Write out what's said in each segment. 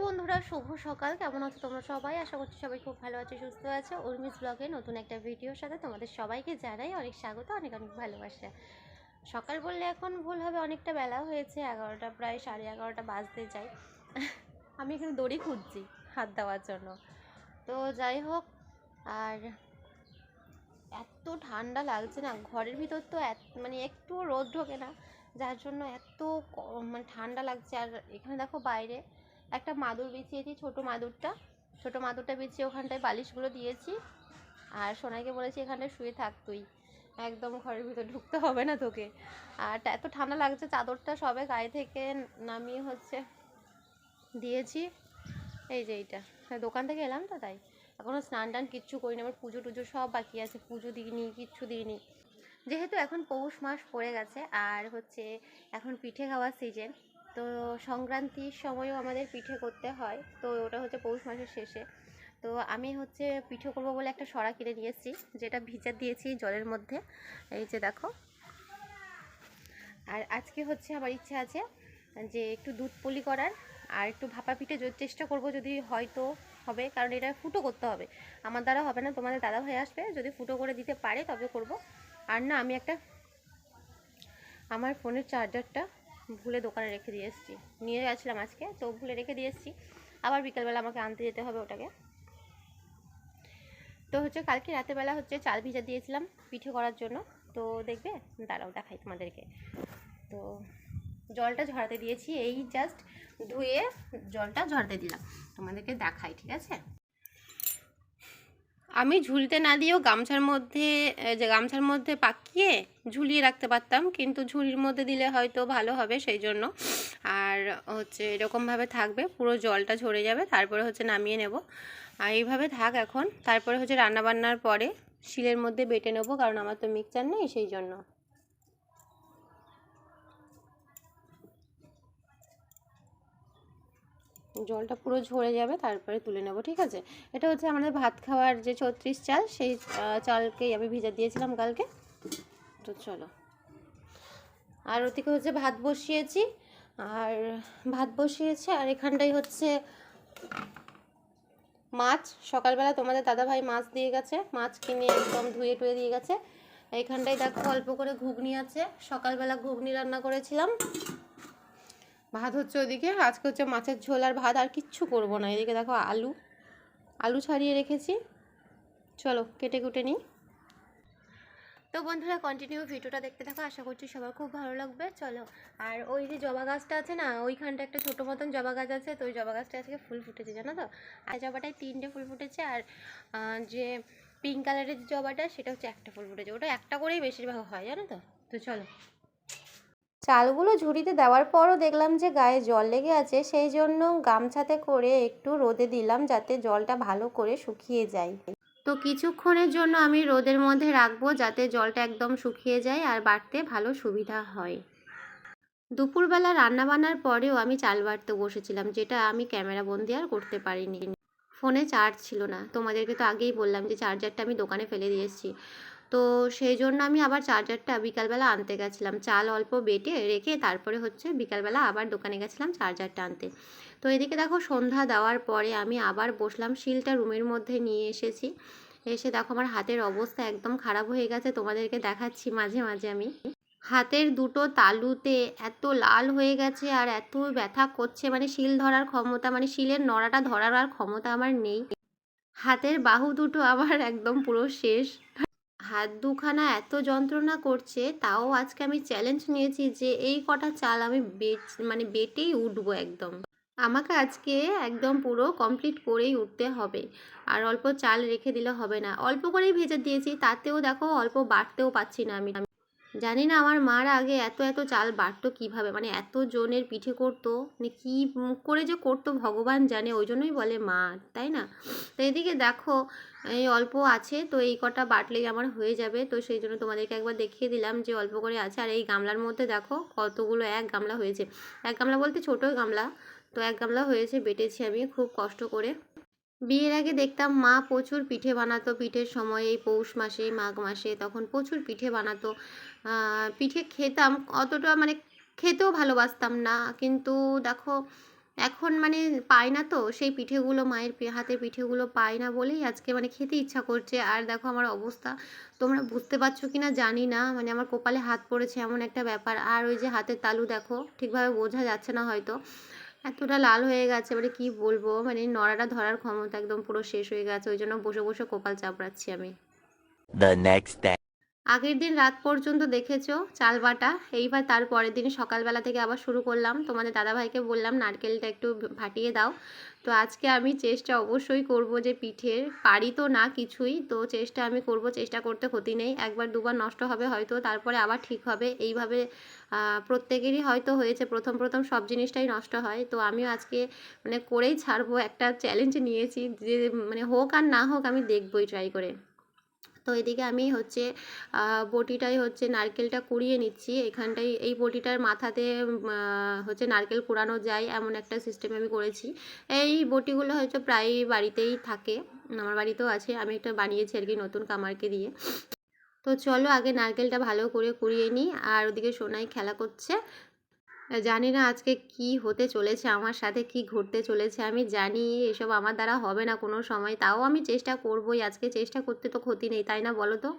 বন্ধুরা, শুভ সকাল। কেমন আছো তোমরা সবাই? আশা করছি সবাই খুব ভালো আছে, সুস্থ আছে। উর্মিস ব্লগে নতুন একটা ভিডিওর সাথে তোমাদের সবাইকে জানাই অনেক স্বাগত, অনেক অনেক ভালোবাসা। সকাল বললে এখন ভুল হবে, অনেকটা বেলা হয়েছে, 11টা, প্রায় 11:30 বাজতে যায়। আমি এখানে দড়ি খুঁজছি হাত দেওয়ার জন্য। তো যাই হোক, আর এত ঠান্ডা লাগছে না, ঘরের ভিতর তো মানে একটু রোদ ঢোকে না, যার জন্য এত মানে ঠান্ডা লাগছে। আর এখানে দেখো বাইরে একটা মাদুর বিছিয়েছি, ছোট মাদুরটা বিছিয়ে ওখানটায় বালিশগুলো দিয়েছি। আর সোনাইকে বলেছি এখানটায় শুয়ে থাক তুই, একদম ঘরের ভিতর ঢুকতে হবে না তোকে। আর এত ঠান্ডা লাগছে, চাদরটা সবে গায়ে থেকে নামিয়ে দিয়েছি। এই যে এইটা দোকান থেকে এলাম তো, তাই এখনও স্নান টান কিচ্ছু করিনি। আমার পুজো টুজো সব বাকি আছে, পুজো দিইনি, কিচ্ছু দিইনি। যেহেতু এখন পৌষ মাস পড়ে গেছে আর এখন পিঠে খাওয়ার সিজন, তো সংক্রান্তির সময়ও আমাদের পিঠে করতে হয়, তো ওটা হচ্ছে পৌষ মাসের শেষে। তো আমি পিঠে করবো বলে একটা সরা কিনে নিয়ে এসেছি, যেটা ভিজা দিয়েছি জলের মধ্যে, এই যে দেখো। আর আজকে আমার ইচ্ছা আছে যে একটু দুধ পুলি করার, আর একটু ভাপা পিঠে চেষ্টা করব, যদি হয়তো হবে, কারণ এটা ফুটো করতে হবে, আমার দ্বারা হবে না। তোমাদের দাদা ভাই আসবে, যদি ফুটো করে দিতে পারে তবে করব। আর না, আমি আমার ফোনের চার্জারটা ভুলে দোকানে রেখে দিয়ে এসেছি, নিয়ে গেছিলাম আজকে, তো ভুলে রেখে দিয়ে এসেছি। আবার বিকালবেলা আমাকে আনতে যেতে হবে ওটাকে। তো কালকে রাতেরবেলা চাল ভিজা দিয়েছিলাম পিঠে করার জন্য, তো দেখবে, দাঁড়াও দেখাই তোমাদেরকে। তো জলটা ঝরাতে দিয়েছি, এই জাস্ট ধুয়ে জলটা ঝরাতে দিলাম, তোমাদেরকে দেখাই, ঠিক আছে। আমি ঝুলতে না দিয়েও গামছার মধ্যে পাকিয়ে ঝুলিয়ে রাখতে পারতাম, কিন্তু ঝুড়ির মধ্যে দিলে হয়তো ভালো হবে, সেই জন্য। আর এরকমভাবে থাকবে, পুরো জলটা ঝরে যাবে, তারপরে নামিয়ে নেব। আর এইভাবে থাক এখন, তারপরে রান্নাবান্নার পরে শিলের মধ্যে বেটে নেবো, কারণ আমার তো মিক্সচার নেই, সেই জন্য। জলটা পুরো ঝরে যাবে, তারপরে তুলে নেব, ঠিক আছে। এটা আমাদের ভাত খাওয়ার যে 36 চাল, সেই চালকেই আমি ভিজা দিয়েছিলাম কালকে। তো চলো, আর ওদিকে ভাত বসিয়েছি, আর এখানটাই মাছ। সকালবেলা তোমাদের দাদাভাই মাছ দিয়ে গেছে, মাছ কিনে একদম ধুয়ে টুয়ে দিয়ে গেছে। এইখানটায় দেখো অল্প করে ঘুগনি আছে, সকালবেলা ঘুগনি রান্না করেছিলাম। ভাত ওদিকে, আজকে মাছের ঝোল আর ভাত, আর কিচ্ছু করবো না। এদিকে দেখো আলু ছাড়িয়ে রেখেছি, চলো কেটে কুটে নিই। তো বন্ধুরা, কন্টিনিউ ভিডিওটা দেখতে থাকো, আশা করছি সবার খুব ভালো লাগবে, চলো। আর ওই যে জবা গাছটা আছে না, ওইখানটা একটা ছোটো মতন জবা গাছ আছে, তো ওই জবা গাছটা আজকে ফুল ফুটেছে, জানো তো। আর জবাটায় 3টে ফুল ফুটেছে, আর যে পিঙ্ক কালারের যে জবাটা, সেটা একটা ফুল ফুটেছে, ওটা একটা করেই বেশিরভাগ হয়, জানো তো। তো চলো, চালগুলো ঝুড়িতে দেওয়ার পরও দেখলাম যে গায়ে জল লেগে আছে, সেই জন্য গামছাতে করে একটু রোদে দিলাম, যাতে জলটা ভালো করে শুকিয়ে যায়। তো কিছুক্ষণের জন্য আমি রোদের মধ্যে রাখবো, যাতে জলটা একদম শুকিয়ে যায় আর বাটতে ভালো সুবিধা হয়। দুপুরবেলা রান্নাবান্নার পরেও আমি চাল বাটতে বসেছিলাম, যেটা আমি ক্যামেরা বন্দি আর করতে পারিনি। ফোনে চার্জ ছিল না, তোমাদেরকে তো আগেই বললাম যে চার্জারটা আমি দোকানে ফেলে দিয়ে এসেছি। তো সেই জন্য আমি আবার চার্জারটা বিকালবেলা আনতে গেছিলাম, চাল অল্প বেটে রেখে তারপরে বিকালবেলা আবার দোকানে গেছিলাম চার্জারটা আনতে। তো এদিকে দেখো, সন্ধ্যা দেওয়ার পরে আমি আবার বসলাম, শিলটা রুমের মধ্যে নিয়ে এসেছি। এসে দেখো আমার হাতের অবস্থা একদম খারাপ হয়ে গেছে, তোমাদেরকে দেখাচ্ছি মাঝে মাঝে। আমি হাতের দুটো তালুতে এত লাল হয়ে গেছে আর এত ব্যথা করছে, মানে শিল ধরার ক্ষমতা, মানে শিলের নড়াটা ধরার আর ক্ষমতা আমার নেই। হাতের বাহু দুটো আমার একদম পুরো শেষ, হাত দুখানা এত যন্ত্রণা করছে। তাও আজকে আমি চ্যালেঞ্জ নিয়েছি যে এই কটা চাল আমি বেটেই উঠবো একদম। আমাকে আজকে একদম পুরো কমপ্লিট করেই উঠতে হবে, আর অল্প চাল রেখে দিলে হবে না। অল্প করেই ভেজে দিয়েছি, তাতেও দেখো অল্প বাটতেও পাচ্ছি না। আমি জানি না আমার মার আগে এত এত চাল বাটতো কীভাবে, মানে এত জনের পিঠে করতো, মানে কী করে যে করতো ভগবান জানে, ওই জন্যই বলে মা, তাই না। তো এদিকে দেখো এই অল্প আছে, তো এই কটা বাটলেই আমার হয়ে যাবে। তো সেই জন্য তোমাদেরকে একবার দেখিয়ে দিলাম যে অল্প করে আছে। আর এই গামলার মধ্যে দেখো কতগুলো, এক গামলা হয়েছে, এক গামলা বলতে ছোটো গামলা, তো এক গামলা হয়েছে, বেটেছি আমি খুব কষ্ট করে। বিয়ের আগে দেখতাম মা প্রচুর পিঠে বানাতো, পিঠের সময় এই পৌষ মাসে মাঘ মাসে তখন প্রচুর পিঠে বানাতো। পিঠে খেতাম, অতটা মানে খেতেও ভালোবাসতাম না, কিন্তু দেখো এখন মানে পাই না, তো সেই পিঠেগুলো মায়ের হাতের পিঠেগুলো পাই না বলেই আজকে মানে খেতে ইচ্ছা করছে। আর দেখো আমার অবস্থা, তোমরা বুঝতে পারছো কি না জানি না, মানে আমার কপালে হাত পড়েছে এমন একটা ব্যাপার। আর ওই যে হাতের তালু দেখো, ঠিকভাবে বোঝা যাচ্ছে না হয়তো, এতটা লাল হয়ে গেছে, মানে কি বলবো, মানে নড়াটা ধরার ক্ষমতা একদম পুরো শেষ হয়ে গেছে। ওই জন্য বসে বসে কপাল চাপড়াচ্ছি আমি। The next day. আগের দিন রাত পর্যন্ত দেখেছো চাল বাটা, এইবার তার পরের দিন সকালবেলা থেকে আবার শুরু করলাম। তোমাদের দাদাভাইকে বললাম নারকেলটা একটু ফাটিয়ে দাও। তো আজকে আমি চেষ্টা অবশ্যই করব যে পিঠের, পারি তো না কিছুই, তো চেষ্টা আমি করব, চেষ্টা করতে ক্ষতি নেই। একবার দুবার নষ্ট হবে হয়তো, তারপরে আবার ঠিক হবে। এইভাবে প্রত্যেকেরই হয়তো হয়েছে, প্রথম প্রথম সব জিনিসটাই নষ্ট হয়। তো আমিও আজকে মানে করেই ছাড়বো, একটা চ্যালেঞ্জ নিয়েছি যে মানে হোক আর না হোক আমি দেখবই ট্রাই করে। তো এদিকে আমি হচ্ছে বটিটাই হচ্ছে নারকেলটা কুড়িয়ে নিচ্ছি। এখানটায় এই বটিটার মাথাতে হচ্ছে নারকেল কুড়ানো যায় এমন একটা সিস্টেম আমি করেছি। এই বটিগুলো হয়তো প্রায় বাড়িতেই থাকে, আমার বাড়িতেও আছে, আমি একটা বানিয়েছি আর কি নতুন কামারকে দিয়ে। তো চলো আগে নারকেলটা ভালো করে কুড়িয়ে নিই। আর ওদিকে সোনাই খেলা করছে। জানি না আজকে কি হতে চলেছে, আমার সাথে কি ঘটতে চলেছে আমি জানি এসব আমার দ্বারা হবে না কোনো সময়, তাও আমি চেষ্টা করবই। আজকে চেষ্টা করতে তো ক্ষতি নেই, তাই না বলো তো?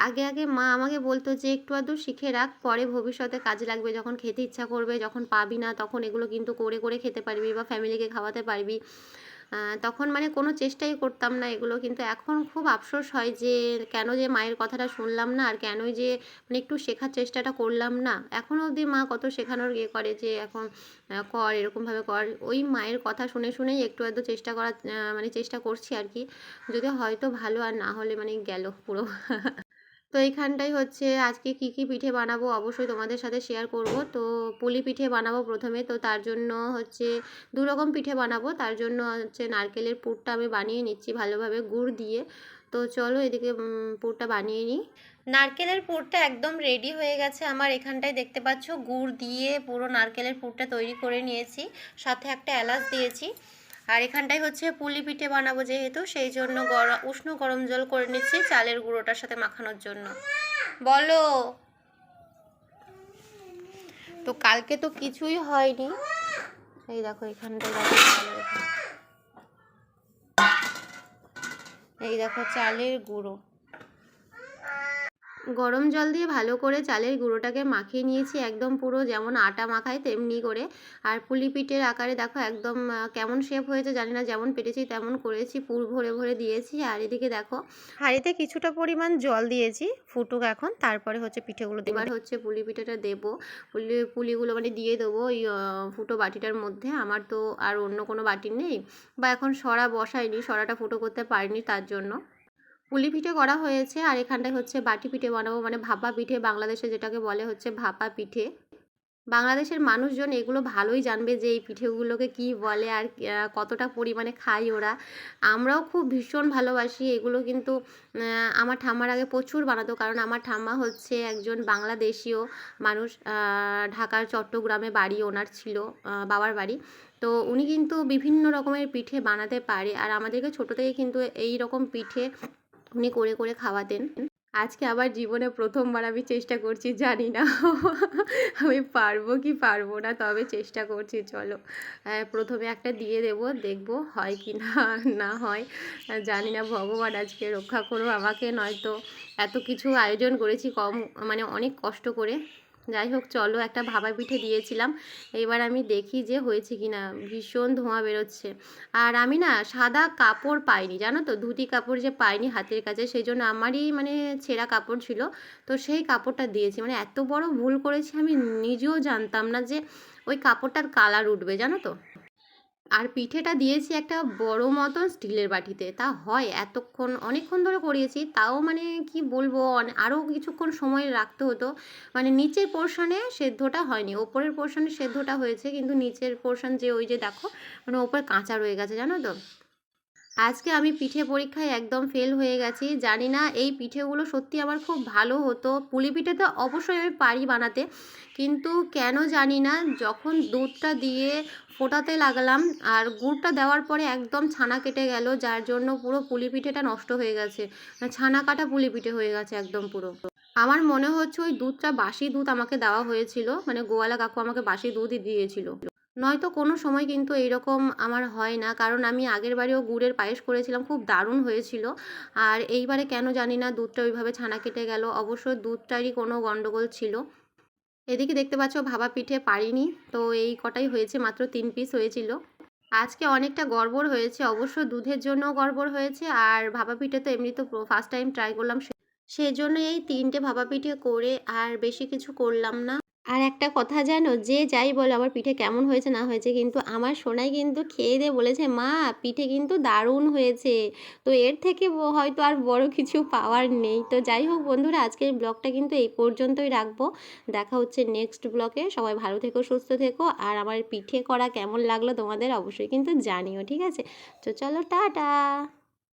আগে আগে মা আমাকে বলতো যে একটু আধটু শিখে রাখ, পরে ভবিষ্যতে কাজে লাগবে, যখন খেতে ইচ্ছা করবে, যখন পাবি না তখন এগুলো কিন্তু করে করে খেতে পারবি বা ফ্যামিলিকে খাওয়াতে পারবি। তখন মানে কোনো চেষ্টাই করতাম না এগুলো, কিন্তু এখন খুব আফসোস হয় যে কেন যে মায়ের কথাটা শুনলাম না, আর কেনই যে মানে একটু শেখার চেষ্টাটা করলাম না। এখনও অবধি মা কত শেখানোর ইয়ে করে যে এখন কর, এরকমভাবে কর, ওই মায়ের কথা শুনে শুনেই একটু আধটু চেষ্টা করার মানে চেষ্টা করছি আর কি। যদি হয়তো ভালো, আর না হলে মানে গেল পুরো। তো এইখানটাই হচ্ছে আজকে কি কি পিঠে বানাবো অবশ্যই তোমাদের সাথে শেয়ার করব। তো পুলি পিঠে বানাবো প্রথমে, তো তার জন্য হচ্ছে দু রকম পিঠে বানাবো। তার জন্য হচ্ছে নারকেলের পুরটা আমি বানিয়ে নিচ্ছি ভালোভাবে গুড় দিয়ে। তো চলো এদিকে পুরটা বানিয়ে নিই। নারকেলের পুরটা একদম রেডি হয়ে গেছে আমার। এখানটায় দেখতে পাচ্ছ গুড় দিয়ে পুরো নারকেলের পুরটা তৈরি করে নিয়েছি, সাথে একটা এলাচ দিয়েছি। আর এখানটায় হচ্ছে পুলি পিঠে বানাবো যেহেতু, সেই জন্য উষ্ণ গরম জল করে নিচ্ছি চালের গুঁড়োটার সাথে মাখানোর জন্য। বলো। তো কালকে তো কিছুই হয়নি, এই দেখো এখানটায় দেখো এই দেখো চালের গুঁড়ো, গরম জল দিয়ে ভালো করে চালের গুঁড়োটাকে মাখিয়ে নিয়েছি একদম পুরো যেমন আটা মাখায় তেমনি করে। আর পুলি পিঠের আকারে দেখো একদম কেমন শেপ হয়েছে জানি না, যেমন পেরেছি তেমন করেছি, পুর ভরে ভরে দিয়েছি। আর এদিকে দেখো হাঁড়িতে কিছুটা পরিমাণ জল দিয়েছি, ফুটুক এখন, তারপরে হচ্ছে পিঠেগুলো এবার হচ্ছে পুলি পিঠেটা দেবো। পুলিগুলো মানে দিয়ে দেবো ওই ফুটো বাটিটার মধ্যে। আমার তো আর অন্য কোনো বাটি নেই, বা এখন সরা বসাইনি, সরাটা ফুটো করতে পারিনি তার জন্য। পুলি পিঠে করা হয়েছে, আর এখানটায় হচ্ছে বাটি পিঠে বানাবো, মানে ভাপা পিঠে বাংলাদেশে যেটাকে বলে হচ্ছে ভাপা পিঠে। বাংলাদেশের মানুষজন এগুলো ভালোই জানবে যে এই পিঠেগুলোকে কি বলে আর কতটা পরিমাণে খায় ওরা। আমরাও খুব ভীষণ ভালোবাসি এগুলো, কিন্তু আমার ঠাম্মার আগে প্রচুর বানাতো, কারণ আমার ঠাম্মা হচ্ছে একজন বাংলাদেশীয় মানুষ, ঢাকার চট্টগ্রামে বাড়ি ওনার ছিল, বাবার বাড়ি। তো উনি কিন্তু বিভিন্ন রকমের পিঠে বানাতে পারে, আর আমাদেরকে ছোটো থেকে কিন্তু এই রকম পিঠে উনি করে করে খাওয়াতেন। আজকে আবার জীবনে প্রথমবার আমি চেষ্টা করছি, জানি না আমি পারবো কি পারবো না, তবে চেষ্টা করছি। চলো প্রথমে একটা দিয়ে দেবো, দেখবো হয় কি না না হয় জানি না। ভগবান আজকে রক্ষা করো আমাকে, নয়তো এত কিছু আয়োজন করেছি কম মানে অনেক কষ্ট করে। যাই হোক চলো, একটা ভাপা পিঠে দিয়েছিলাম, এবার আমি দেখি যে হয়েছে কি না। ভীষণ ধোঁয়া বেরোচ্ছে, আর আমি না সাদা কাপড় পাইনি জানো তো, ধুতি কাপড় যে পাইনি হাতের কাছে, সেই জন্য আমারই মানে ছেঁড়া কাপড় ছিল, তো সেই কাপড়টা দিয়েছি। মানে এত বড় ভুল করেছি আমি নিজেও জানতাম না যে ওই কাপড়টার কালার উঠবে জানো তো। আর পিঠেটা দিয়েছি একটা বড় মতন স্টিলের বাটিতে, তা হয় এতক্ষণ অনেকক্ষণ ধরে করিয়েছি, তাও মানে কি বলবো আরও কিছুক্ষণ সময় রাখতে হতো। মানে নিচের পোর্শনে সেদ্ধটা হয়নি, ওপরের পোর্শনে সেদ্ধটা হয়েছে, কিন্তু নিচের পোর্শন যে ওই যে দেখো মানে ওপরে কাঁচা রয়ে গেছে জানো তো। আজকে আমি পিঠে পরীক্ষায় একদম ফেল হয়ে গেছি। জানি না এই পিঠেগুলো সত্যি আমার খুব ভালো হতো। পুলি পিঠে তো অবশ্যই আমি পারি বানাতে, কিন্তু কেন জানি না যখন দুধটা দিয়ে ফোটাতে লাগলাম আর গুড়টা দেওয়ার পরে একদম ছানা কেটে গেল, যার জন্য পুরো পুলি পিঠেটা নষ্ট হয়ে গেছে। ছানা কাটা পুলি পিঠে হয়ে গেছে একদম পুরো। আমার মনে হচ্ছে ওই দুধটা বাসি দুধ আমাকে দেওয়া হয়েছিল, মানে গোয়ালা কাকু আমাকে বাসি দুধই দিয়েছিল। নয়তো কোনো সময় কিন্তু এইরকম আমার হয় না, কারণ আমি আগের বারেও গুড়ের পায়েস করেছিলাম, খুব দারুণ হয়েছিল। আর এইবারে কেন জানি না দুধটা ওইভাবে ছানা কেটে গেল, অবশ্য দুধটারই কোনো গন্ডগোল ছিল। এদিকে দেখতে পাচ্ছ ভাপা পিঠে পারিনি, তো এই কটাই হয়েছে, মাত্র 3 পিস হয়েছিল। আজকে অনেকটা গড়বড় হয়েছে, অবশ্য দুধের জন্যও গড়বড় হয়েছে, আর ভাপা পিঠে তো এমনি তো ফার্স্ট টাইম ট্রাই করলাম, সেজন্য এই 3টে ভাপা পিঠে করে আর বেশি কিছু করলাম না। আর একটা কথা জানো, যে যাই বলো আমার পিঠে কেমন হয়েছে না হয়েছে, কিন্তু আমার সোনাই কিন্তু খেয়ে দিয়ে বলেছে মা পিঠে কিন্তু দারুণ হয়েছে। তো এর থেকে হয়তো আর বড় কিছু পাওয়ার নেই। তো যাই হোক বন্ধুরা, আজকের ব্লগটা কিন্তু এই পর্যন্তই রাখবো। দেখা হচ্ছে নেক্সট ব্লগে। সবাই ভালো থেকো, সুস্থ থেকো, আর আমার পিঠে করা কেমন লাগলো তোমাদের অবশ্যই কিন্তু জানিও, ঠিক আছে? তো চলো টাটা।